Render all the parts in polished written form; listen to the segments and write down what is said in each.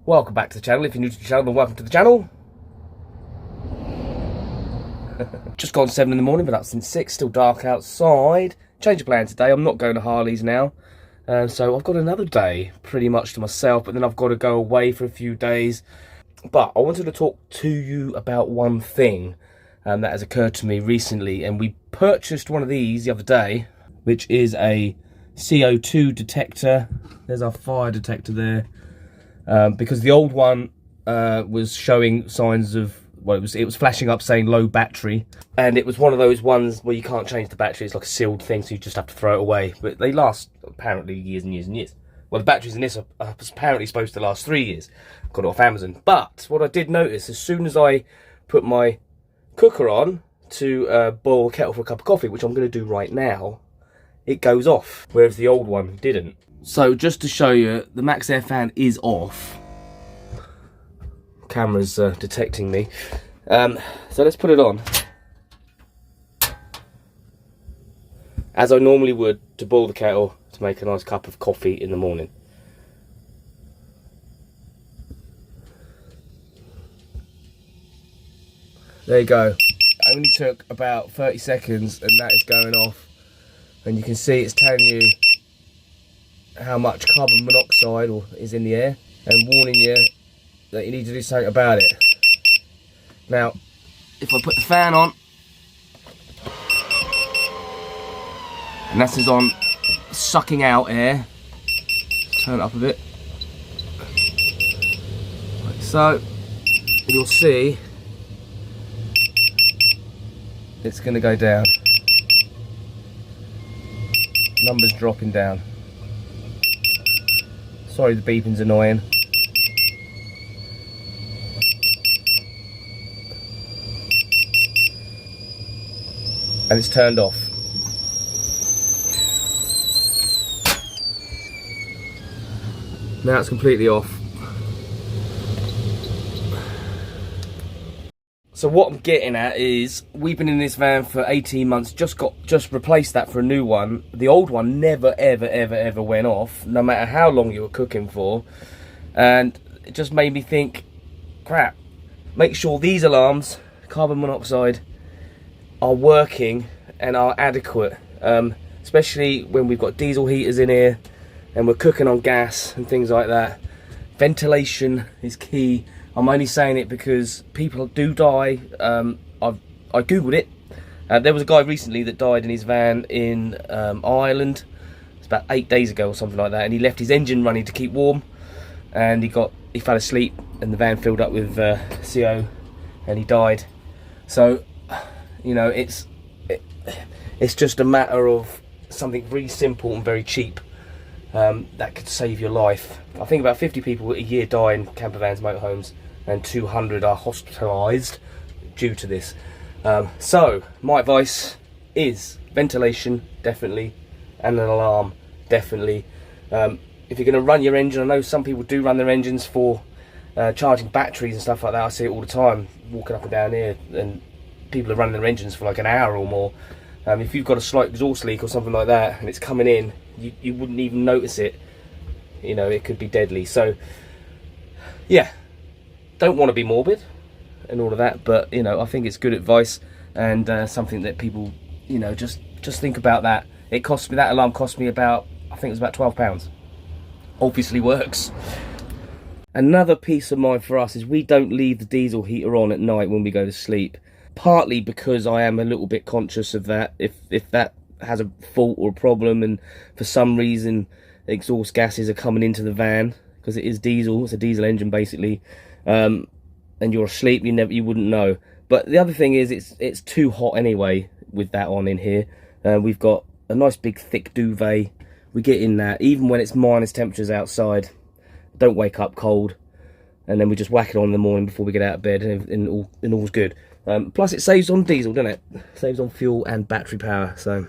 Welcome back to the channel. If you're new to the channel, then welcome to the channel. Just gone 7 in the morning, but up since 6, still dark outside. Change of plan today. I'm not going to Harley's now. So I've got another day pretty much to myself, but then I've got to go away for a few days. But I wanted to talk to you about one thing that has occurred to me recently. And we purchased one of these the other day, which is a CO2 detector. There's our fire detector there. Because the old one was showing signs of, well, it was flashing up saying low battery, and it was one of those ones where you can't change the battery. It's like a sealed thing, so you just have to throw it away. But they last apparently years and years and years. Well, the batteries in this are apparently supposed to last 3 years. Got it off Amazon. But what I did notice, as soon as I put my cooker on to boil a kettle for a cup of coffee, which I'm going to do right now, it goes off, whereas the old one didn't. So just to show you, the max air fan is off. Camera's detecting me. So let's put it on, as I normally would to boil the kettle to make a nice cup of coffee in the morning. There you go. It only took about 30 seconds and that is going off. And you can see it's telling you how much carbon monoxide is in the air and warning you that you need to do something about it. Now, if I put the fan on, and this is on sucking out air, turn it up a bit, like so, you'll see it's going to go down. Numbers dropping down. Sorry, the beeping's annoying. And it's turned off. Now it's completely off. So what I'm getting at is, we've been in this van for 18 months, just replaced that for a new one. The old one never ever went off, no matter how long you were cooking for. And it just made me think, crap, make sure these alarms, carbon monoxide, are working and are adequate, especially when we've got diesel heaters in here and we're cooking on gas and things like that. Ventilation is key. I'm only saying it because people do die. I googled it. There was a guy recently that died in his van in Ireland. It's about 8 days ago or something like that, and he left his engine running to keep warm, and he fell asleep and the van filled up with CO and he died. So, you know, it's just a matter of something very simple and very cheap that could save your life. I think about 50 people a year die in camper vans, motorhomes, and 200 are hospitalised due to this. So my advice is ventilation, definitely, and an alarm, definitely. If you're going to run your engine, I know some people do run their engines for charging batteries and stuff like that. I see it all the time, walking up and down here, and people are running their engines for like an hour or more. If you've got a slight exhaust leak or something like that and it's coming in, you wouldn't even notice it. You know, it could be deadly. So yeah, don't want to be morbid and all of that, but you know, I think it's good advice and something that people, you know, just think about that. It cost me, that alarm cost me about, I think it was about £12. Obviously works. Another peace of mind for us is we don't leave the diesel heater on at night when we go to sleep. Partly because I am a little bit conscious of that. If that has a fault or a problem, and for some reason exhaust gases are coming into the van, because it is diesel, it's a diesel engine basically, and you're asleep, you wouldn't know. But the other thing is, it's too hot anyway with that on in here. We've got a nice big thick duvet. We get in that even when it's minus temperatures outside. Don't wake up cold, and then we just whack it on in the morning before we get out of bed, and all's good. Plus it saves on diesel, doesn't it? Saves on fuel and battery power. So,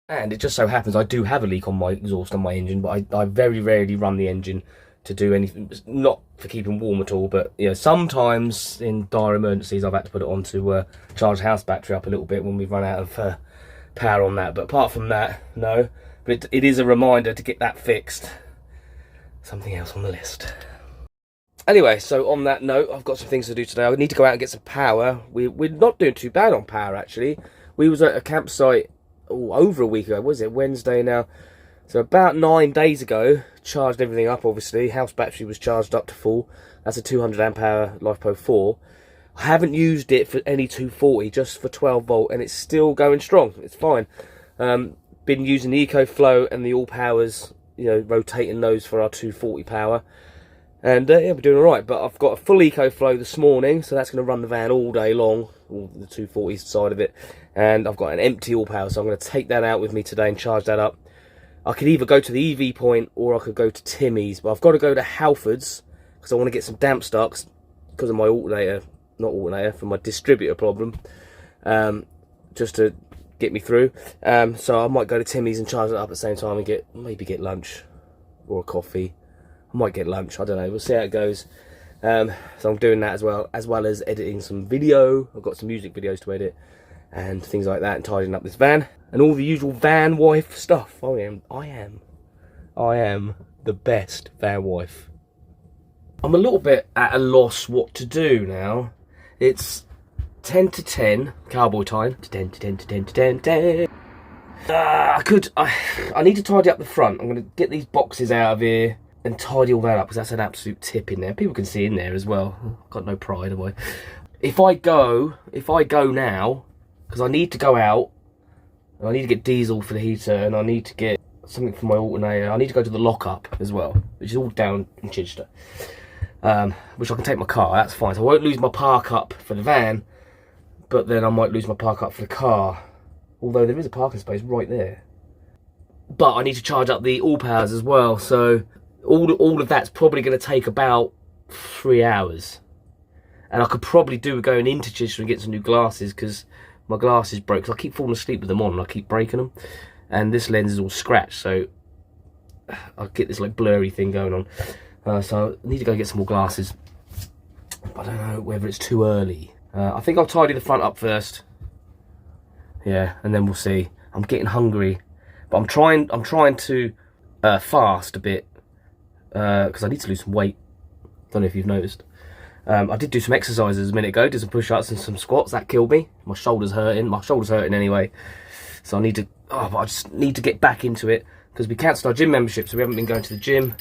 and it just so happens I do have a leak on my exhaust on my engine, but I very rarely run the engine to do anything, not for keeping warm at all, but you know, sometimes in dire emergencies I've had to put it on to charge the house battery up a little bit when we've run out of power on that. But apart from that, no. But it is a reminder to get that fixed. Something else on the list. Anyway, so on that note, I've got some things to do today. I need to go out and get some power. We're not doing too bad on power, actually. We was at a campsite over a week ago. Was it Wednesday now? So about 9 days ago, charged everything up, obviously. House battery was charged up to full. That's a 200 amp hour LiFePro 4. I haven't used it for any 240, just for 12 volt, and it's still going strong. It's fine. Been using the EcoFlow and the All Powers, you know, rotating those for our 240 power. And yeah, we're doing alright, but I've got a full EcoFlow this morning, so that's going to run the van all day long, the 240 side of it. And I've got an empty All Power, so I'm going to take that out with me today and charge that up. I could either go to the EV point or I could go to Timmy's, but I've got to go to Halford's because I want to get some damp stocks because of my for my distributor problem, just to get me through. So I might go to Timmy's and charge it up at the same time and maybe get lunch or a coffee. I might get lunch, I don't know, we'll see how it goes. So I'm doing that as well as editing some video. I've got some music videos to edit and things like that, and tidying up this van and all the usual van wife stuff. I am the best van wife. I'm a little bit at a loss what to do now. It's 10 to 10, cowboy time. 10 to 10 to 10 to 10 to 10. I need to tidy up the front. I'm going to get these boxes out of here and tidy all that up because that's an absolute tip in there. People can see in there as well. Got no pride, have I? If I go now, because I need to go out, and I need to get diesel for the heater, and I need to get something for my alternator. I need to go to the lockup as well, which is all down in Chichester. Which I can take my car, that's fine. So I won't lose my park up for the van, but then I might lose my park up for the car. Although there is a parking space right there. But I need to charge up the All Powers as well, so all of that's probably going to take about 3 hours. And I could probably do with going into Chichester and get some new glasses, because my glasses broke. Cause I keep falling asleep with them on and I keep breaking them. And this lens is all scratched, so I get this like blurry thing going on. So I need to go get some more glasses. I don't know whether it's too early. I think I'll tidy the front up first. Yeah, and then we'll see. I'm getting hungry, but I'm trying to fast a bit because I need to lose some weight. Don't know if you've noticed. I did do some exercises a minute ago. Did some push-ups and some squats. That killed me. My shoulder's hurting. My shoulder's hurting anyway. So I need to. But I just need to get back into it because we cancelled our gym membership, so we haven't been going to the gym.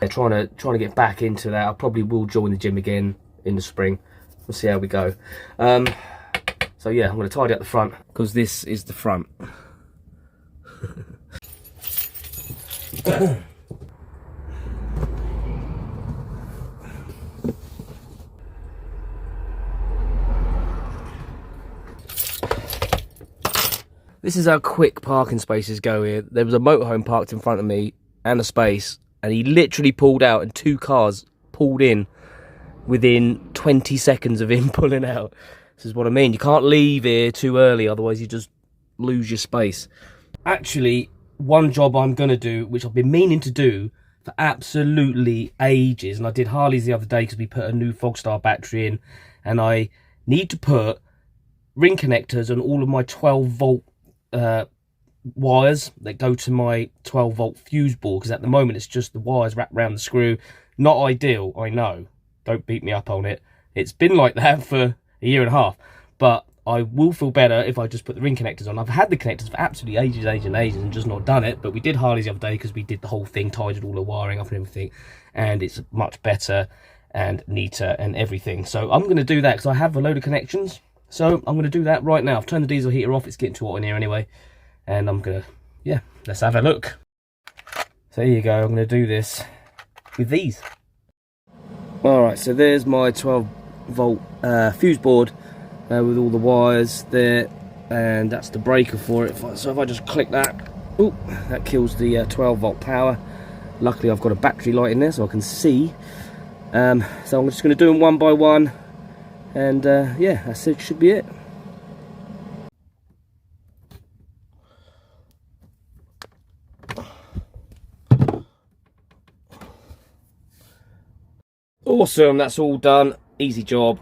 Yeah, trying to get back into that. I probably will join the gym again in the spring. We'll see how we go. So yeah, I'm going to tidy up the front because this is the front. This is how quick parking spaces go here. There was a motorhome parked in front of me and a space, and he literally pulled out and 2 cars pulled in within 20 seconds of him pulling out. This is what I mean. You can't leave here too early, otherwise you just lose your space. Actually, one job I'm going to do, which I've been meaning to do for absolutely ages, and I did Harley's the other day because we put a new Fogstar battery in, and I need to put ring connectors on all of my 12 volt wires that go to my 12 volt fuse board, because at the moment it's just the wires wrapped around the screw. Not ideal, I know. Don't beat me up on it. It's been like that for a year and a half, but I will feel better if I just put the ring connectors on. I've had the connectors for absolutely ages and just not done it, but we did Harley's the other day because we did the whole thing, tidied all the wiring up and everything, and it's much better and neater and everything. So I'm going to do that because I have a load of connections. So I'm going to do that right now. I've turned the diesel heater off. It's getting too hot in here anyway. And I'm going to, yeah, let's have a look. So here you go. I'm going to do this with these. Alright, so there's my 12 volt fuse board with all the wires there. And that's the breaker for it. So if I just click that, ooh, that kills the 12 volt power. Luckily I've got a battery light in there so I can see. So I'm just going to do them one by one. And yeah, that's it, should be it. Awesome, that's all done. Easy job,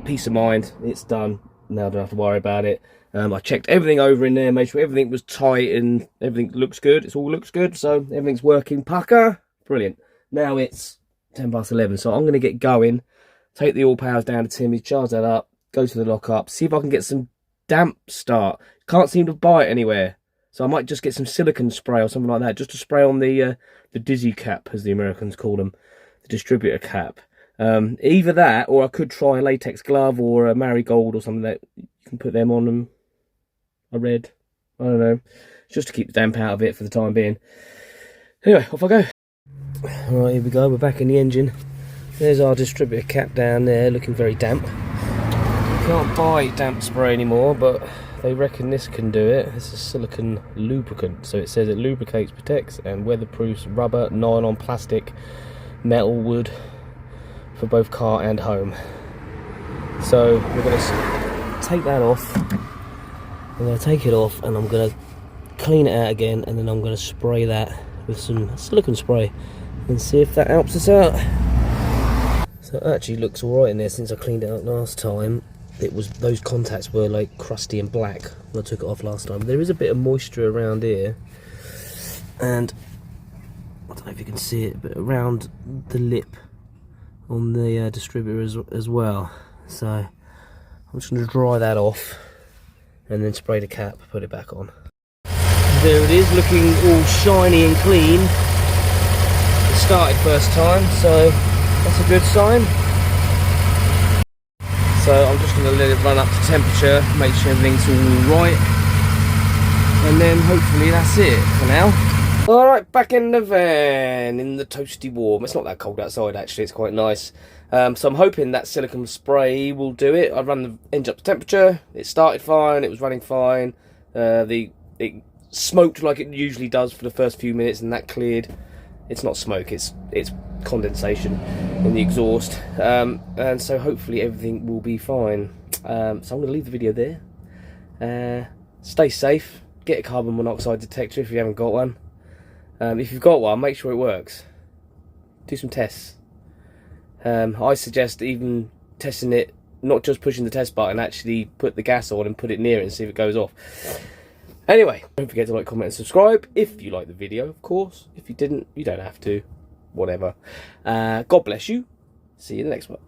peace of mind, it's done. Now I don't have to worry about it. I checked everything over in there, made sure everything was tight and everything looks good. It all looks good, so everything's working pucker. Brilliant. Now it's 11. So I'm going to get going, take the all powers down to Timmy, charge that up, go to the lock-up, see if I can get some damp start. Can't seem to buy it anywhere. So I might just get some silicone spray or something like that, just to spray on the dizzy cap, as the Americans call them, the distributor cap. Either that, or I could try a latex glove or a marigold or something that you can put them on them. I read. I don't know. Just to keep the damp out of it for the time being. Anyway, off I go. Alright, here we go. We're back in the engine. There's our distributor cap down there, looking very damp. Can't buy damp spray anymore, but they reckon this can do it. This is silicone lubricant. So it says it lubricates, protects, and weatherproofs rubber, nylon, plastic, metal, wood for both car and home. So we're going to take that off. I'm going to take it off and I'm going to clean it out again, and then I'm going to spray that with some silicone spray and see if that helps us out. So it actually looks alright in there since I cleaned it out last time. It was, those contacts were like crusty and black when I took it off last time. There is a bit of moisture around here, and I don't know if you can see it, but around the lip on the distributor as well. So I'm just going to dry that off and then spray the cap, put it back on. There it is, looking all shiny and clean. It started first time, so that's a good sign. So I'm just going to let it run up to temperature, make sure everything's all right, and then hopefully that's it for now. Alright, back in the van, in the toasty warm. It's not that cold outside actually, it's quite nice. So I'm hoping that silicone spray will do it. I run the engine up to temperature, it started fine, it was running fine. It smoked like it usually does for the first few minutes, and that cleared. It's not smoke, it's condensation in the exhaust. And so hopefully everything will be fine. So I'm going to leave the video there. Stay safe, get a carbon monoxide detector if you haven't got one. If you've got one, make sure it works. Do some tests. I suggest even testing it, not just pushing the test button, actually put the gas on and put it near it and see if it goes off. Anyway, don't forget to like, comment and subscribe if you like the video, of course. If you didn't, you don't have to. Whatever. God bless you. See you in the next one.